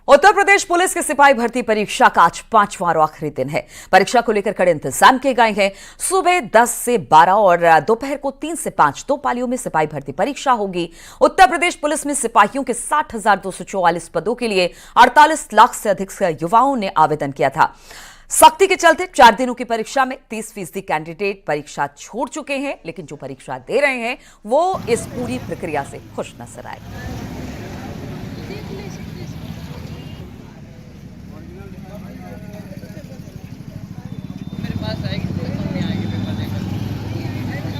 Uttar Pradesh police की सिपाही भर्ती परीक्षा का आज 5वां और आखिरी दिन है। परीक्षा को लेकर कड़े इंतजाम किए गए हैं। सुबह 10 से 12 और दोपहर को 3 से 5 दो पालियों में सिपाही भर्ती परीक्षा होगी। उत्तर प्रदेश पुलिस में सिपाहियों के 60,244 पदों के लिए 48 लाख से अधिक युवाओं ने आवेदन किया था। सख्ती के चलते 4 दिनों की परीक्षा में 30% कैंडिडेट परीक्षा छोड़ चुके हैं, लेकिन जो परीक्षा दे रहे हैं वो इस पूरी प्रक्रिया से खुश नजर आए।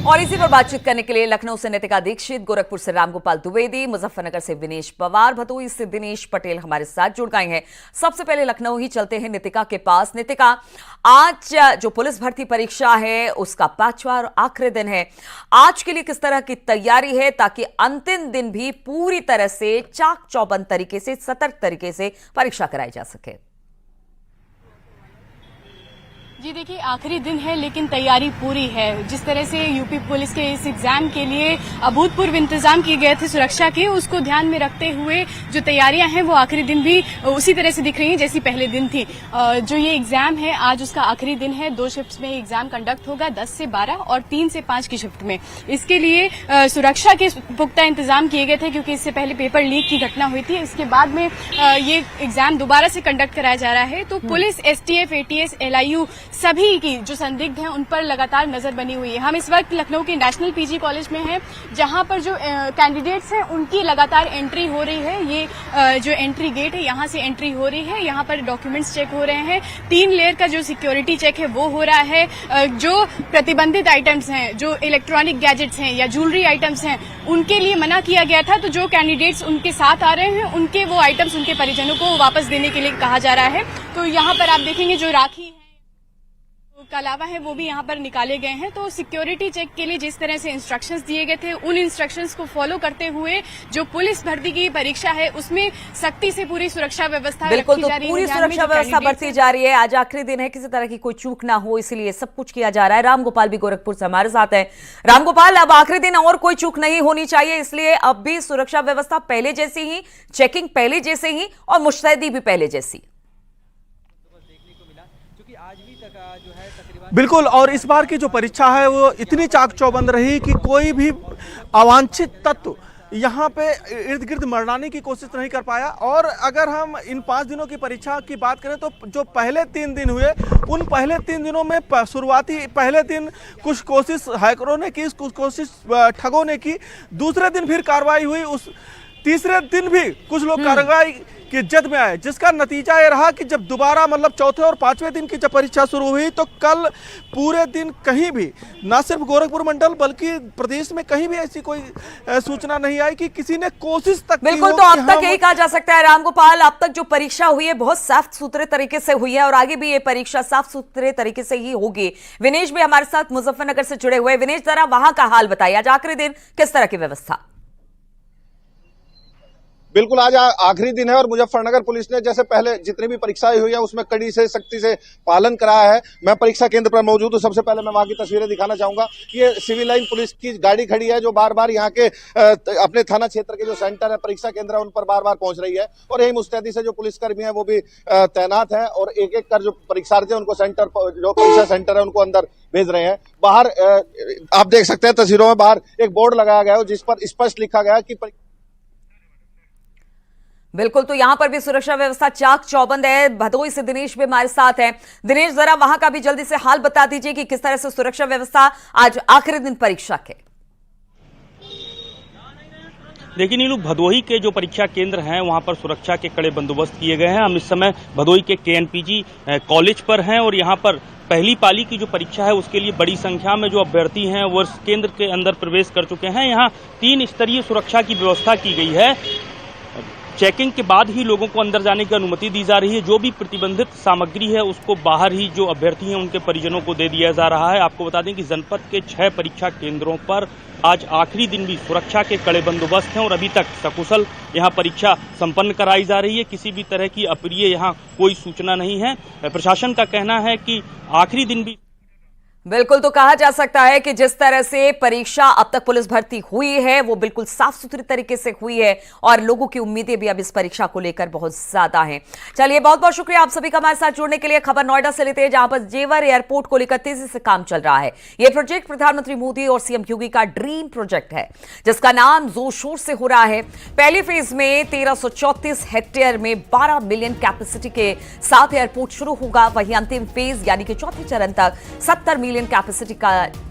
और इसी पर बातचीत करने के लिए लखनऊ से नितिका दीक्षित, गोरखपुर से रामगोपाल द्विवेदी, मुजफ्फरनगर से विनेश पवार, भदोही से दिनेश पटेल हमारे साथ जुड़ गए हैं। सबसे पहले लखनऊ ही चलते हैं नितिका के पास। नितिका, आज जो पुलिस भर्ती परीक्षा है उसका 5वां और आखिरी दिन है। आज के लिए किस तरह की तैयारी है ताकि अंतिम दिन भी पूरी तरह से चाक चौबंद तरीके से, सतर्क तरीके से परीक्षा कराई जा सके? जी देखिए, आखिरी दिन है लेकिन तैयारी पूरी है। जिस तरह से यूपी पुलिस के इस एग्जाम के लिए अभूतपूर्व इंतजाम किए गए थे सुरक्षा के, उसको ध्यान में रखते हुए जो तैयारियां हैं वो आखिरी दिन भी उसी तरह से दिख रही हैं जैसी पहले दिन थी। जो ये एग्जाम है आज उसका आखिरी दिन है। 2 शिफ्ट में एग्जाम कंडक्ट होगा, 10 से 12 और 3 से 5 की शिफ्ट में। इसके लिए सुरक्षा के पुख्ता इंतजाम किए गए थे क्योंकि इससे पहले पेपर लीक की घटना हुई थी। इसके बाद में ये एग्जाम दोबारा से कंडक्ट कराया जा रहा है। तो पुलिस, एसटीएफ, एटीएस, एलआईयू सभी की जो संदिग्ध हैं उन पर लगातार नजर बनी हुई है। हम इस वक्त लखनऊ के नेशनल पीजी कॉलेज में हैं, जहां पर जो कैंडिडेट्स हैं उनकी लगातार एंट्री हो रही है। ये जो एंट्री गेट है यहां से एंट्री हो रही है। यहां पर डॉक्यूमेंट्स चेक हो रहे हैं। 3 लेयर का जो सिक्योरिटी चेक है वो हो रहा है। जो प्रतिबंधित आइटम्स हैं, जो इलेक्ट्रॉनिक गैजेट्स हैं या ज्वेलरी आइटम्स हैं, उनके लिए मना किया गया था। तो जो कैंडिडेट्स उनके साथ आ रहे हैं उनके वो आइटम्स उनके परिजनों को वापस देने के लिए कहा जा रहा है। तो यहाँ पर आप देखेंगे जो राखी का अलावा है वो भी यहाँ पर निकाले गए हैं। तो सिक्योरिटी चेक के लिए जिस तरह से इंस्ट्रक्शंस दिए गए थे उन इंस्ट्रक्शंस को फॉलो करते हुए जो पुलिस भर्ती की परीक्षा है उसमें सख्ती से पूरी सुरक्षा व्यवस्था बिल्कुल, तो पूरी सुरक्षा व्यवस्था बरती जा रही है। आज आखिरी दिन है, किसी तरह की कोई चूक ना हो इसलिए सब कुछ किया जा रहा है। रामगोपाल भी गोरखपुर से हमारे साथ है। रामगोपाल, अब आखिरी दिन और कोई चूक नहीं होनी चाहिए, इसलिए अब भी सुरक्षा व्यवस्था पहले जैसी ही, चेकिंग पहले जैसे ही और मुस्तैदी भी पहले जैसी। बिल्कुल, और इस बार की जो परीक्षा है वो इतनी चाक चौबंद रही कि कोई भी अवांछित तत्व यहाँ पे इर्द गिर्द मरनाने की कोशिश नहीं कर पाया। और अगर हम इन 5 दिनों की परीक्षा की बात करें तो जो पहले 3 दिन हुए, उन पहले 3 दिनों में शुरुआती पहले दिन कुछ कोशिश हैकरों ने की, कुछ कोशिश ठगों ने की। दूसरे दिन फिर कार्रवाई हुई। उस तीसरे दिन भी कुछ लोग कार्रवाई की जद में आए, जिसका नतीजा ये रहा कि जब दोबारा मतलब चौथे और 5वें दिन की जब परीक्षा शुरू हुई तो कल पूरे दिन कहीं भी, न सिर्फ गोरखपुर मंडल बल्कि प्रदेश में कहीं भी ऐसी कोई सूचना नहीं आई कि किसी ने कोशिश तक की। बिल्कुल, तो अब तक यही कहा जा सकता है रामगोपाल, अब तक जो परीक्षा हुई है बहुत साफ सुथरे तरीके से हुई है और आगे भी ये परीक्षा साफ सुथरे तरीके से ही होगी। विनेश भी हमारे साथ मुजफ्फरनगर से जुड़े हुए। विनेश, जरा वहां का हाल बताइए, आज आखिरी दिन किस तरह की व्यवस्था? बिल्कुल, आज आखिरी दिन है और मुजफ्फरनगर पुलिस ने जैसे पहले जितनी भी परीक्षाएं हुई है उसमें कड़ी से सख्ती से पालन कराया है। मैं परीक्षा केंद्र पर मौजूद हूं। सबसे पहले मैं वहां की तस्वीरें दिखाना चाहूंगा कि ये सिविल लाइन पुलिस की गाड़ी खड़ी है जो बार बार यहाँ के अपने थाना क्षेत्र के जो सेंटर है, परीक्षा केंद्र है, उन पर बार बार पहुंच रही है। और यही मुस्तैदी से जो पुलिसकर्मी है वो भी तैनात है और एक एक कर जो परीक्षार्थी है उनको सेंटर, जो परीक्षा सेंटर है उनको अंदर भेज रहे हैं। बाहर आप देख सकते हैं तस्वीरों में, बाहर एक बोर्ड लगाया गया है जिस पर स्पष्ट लिखा गया कि बिल्कुल, तो यहां पर भी सुरक्षा व्यवस्था चाक चौबंद है। भदोही से दिनेश भी हमारे साथ है। दिनेश, जरा वहां का भी जल्दी से हाल बता दीजिए कि किस तरह से सुरक्षा व्यवस्था आज आखिरी दिन परीक्षा के। देखिए नीलू, भदोही के जो परीक्षा केंद्र हैं वहां पर सुरक्षा के कड़े बंदोबस्त किए गए हैं। हम इस समय भदोही के केएनपीजी कॉलेज पर हैं और यहाँ पर पहली पाली की जो परीक्षा है उसके लिए बड़ी संख्या में जो अभ्यर्थी हैं वो इस केंद्र के अंदर प्रवेश कर चुके हैं। यहाँ 3 स्तरीय सुरक्षा की व्यवस्था की गई है। चेकिंग के बाद ही लोगों को अंदर जाने की अनुमति दी जा रही है। जो भी प्रतिबंधित सामग्री है उसको बाहर ही जो अभ्यर्थी हैं उनके परिजनों को दे दिया जा रहा है। आपको बता दें कि जनपद के 6 परीक्षा केंद्रों पर आज आखिरी दिन भी सुरक्षा के कड़े बंदोबस्त हैं और अभी तक सकुशल यहाँ परीक्षा संपन्न कराई जा रही है। किसी भी तरह की अप्रिय यहाँ कोई सूचना नहीं है। प्रशासन का कहना है कि आखिरी दिन भी बिल्कुल, तो कहा जा सकता है कि जिस तरह से परीक्षा अब तक पुलिस भर्ती हुई है वो बिल्कुल साफ सुथरी तरीके से हुई है और लोगों की उम्मीदें भी अब इस परीक्षा को लेकर बहुत ज्यादा हैं। चलिए, बहुत बहुत शुक्रिया आप सभी का हमारे साथ जुड़ने के लिए। खबर नोएडा से लेते हैं, जहां पर जेवर एयरपोर्ट को लेकर तेजी से काम चल रहा है। यह प्रोजेक्ट प्रधानमंत्री मोदी और सीएम योगी का ड्रीम प्रोजेक्ट है, जिसका नाम जोर शोर से हो रहा है। पहली फेज में 1334 हेक्टेयर में 12 मिलियन कैपेसिटी के साथ एयरपोर्ट शुरू होगा। वहीं अंतिम फेज यानी कि चौथे चरण तक 70 मिलियन कैपेसिटी का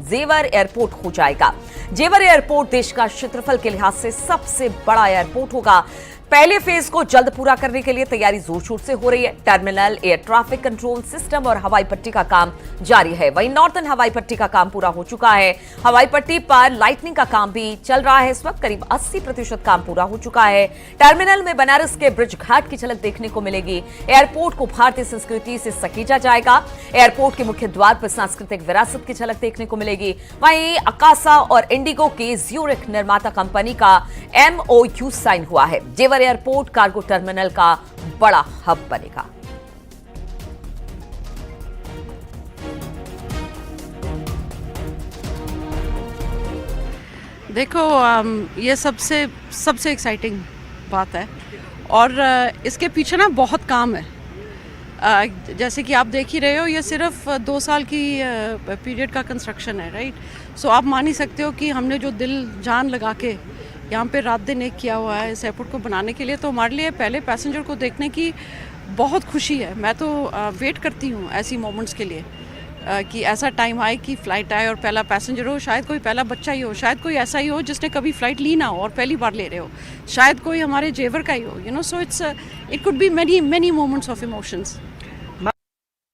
जेवर एयरपोर्ट हो जाएगा। जेवर एयरपोर्ट देश का क्षेत्रफल के लिहाज से सबसे बड़ा एयरपोर्ट होगा। पहले फेज को जल्द पूरा करने के लिए तैयारी जोर शोर से हो रही है। Terminal, air traffic control system और हवाई पट्टी का काम जारी है। वहीं नॉर्दर्न हवाई पट्टी का काम पूरा हो चुका है। हवाई पट्टी पर लाइटनिंग का काम भी चल रहा है। इस वक्त करीब 80% काम पूरा हो चुका है। टर्मिनल में बनारस के ब्रिज घाट की झलक देखने को मिलेगी। एयरपोर्ट को भारतीय संस्कृति से सकेजा जाएगा। एयरपोर्ट के मुख्य द्वार पर सांस्कृतिक विरासत की झलक देखने को मिलेगी। वहीं अकासा और इंडिगो के ज्यूरिख निर्माता कंपनी का MOU साइन हुआ है। जेवर एयरपोर्ट कार्गो टर्मिनल का बड़ा हब बनेगा। देखो, ये सबसे एक्साइटिंग बात है और इसके पीछे ना बहुत काम है। जैसे कि आप देख ही रहे हो, ये सिर्फ 2 साल की पीरियड का कंस्ट्रक्शन है, राइट। सो आप मान ही सकते हो कि हमने जो दिल जान लगा के यहाँ पे रात दिन एक किया हुआ है इस एयरपोर्ट को बनाने के लिए। तो हमारे लिए पहले पैसेंजर को देखने की बहुत खुशी है। मैं तो वेट करती हूँ ऐसी मोमेंट्स के लिए कि ऐसा टाइम आए कि फ़्लाइट आए और पहला पैसेंजर हो। शायद कोई पहला बच्चा ही हो, शायद कोई ऐसा ही हो जिसने कभी फ़्लाइट ली ना हो और पहली बार ले रहे हो, शायद कोई हमारे जेवर का ही हो, so it could be many moments of emotions.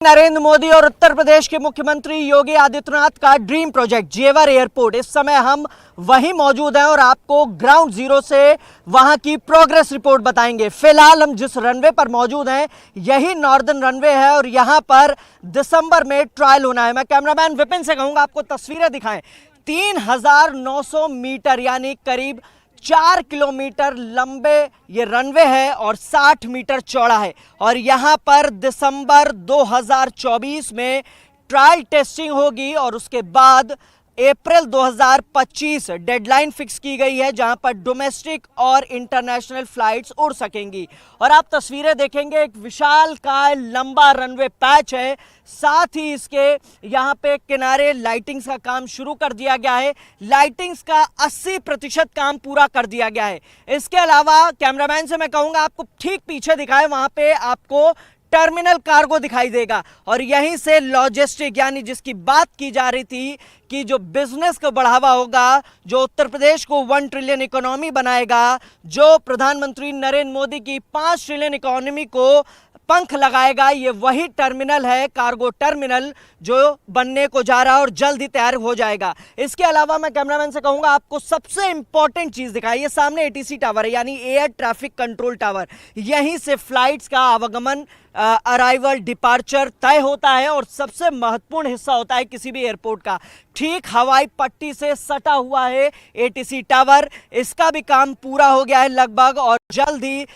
Narendra Modi और उत्तर प्रदेश के मुख्यमंत्री योगी आदित्यनाथ का ड्रीम प्रोजेक्ट जेवर एयरपोर्ट, इस समय हम वहीं मौजूद हैं और आपको ग्राउंड जीरो से वहां की प्रोग्रेस रिपोर्ट बताएंगे। फिलहाल हम जिस रनवे पर मौजूद हैं यही नॉर्दर्न रनवे है और यहां पर दिसंबर में ट्रायल होना है। मैं कैमरामैन विपिन से कहूंगा आपको तस्वीरें दिखाएं। 3900 मीटर यानी करीब 4 किलोमीटर लंबे ये रनवे है और 60 मीटर चौड़ा है और यहाँ पर दिसंबर 2024 में ट्रायल टेस्टिंग होगी और उसके बाद अप्रैल 2025 डेडलाइन फिक्स की गई है जहां पर डोमेस्टिक और इंटरनेशनल फ्लाइट्स उड़ सकेंगी। और आप तस्वीरें देखेंगे, एक विशाल काय लंबा रनवे पैच है, साथ ही इसके यहाँ पे किनारे लाइटिंग्स का काम शुरू कर दिया गया है। लाइटिंग्स का 80% काम पूरा कर दिया गया है। इसके अलावा कैमरामैन से मैं कहूँगा आपको ठीक पीछे दिखाए, वहाँ पे आपको टर्मिनल कार्गो दिखाई देगा और यहीं से लॉजिस्टिक यानी जिसकी बात की जा रही थी कि जो बिजनेस को बढ़ावा होगा, जो उत्तर प्रदेश को 1 ट्रिलियन इकोनॉमी बनाएगा, जो प्रधानमंत्री नरेंद्र मोदी की 5 ट्रिलियन इकोनॉमी को पंख लगाएगा, ये वही टर्मिनल है, कार्गो टर्मिनल, जो बनने को जा रहा है और जल्द ही तैयार हो जाएगा। इसके अलावा मैं कैमरामैन से कहूंगा आपको सबसे इंपॉर्टेंट चीज दिखाइए। सामने ATC टावर है यानी एयर ट्रैफिक कंट्रोल टावर, यहीं से फ्लाइट्स का आवागमन, अराइवल, डिपार्चर तय होता है और सबसे महत्वपूर्ण हिस्सा होता है किसी भी एयरपोर्ट का। ठीक हवाई पट्टी से सटा हुआ है ATC टावर, इसका भी काम पूरा हो गया है लगभग और जल्द ही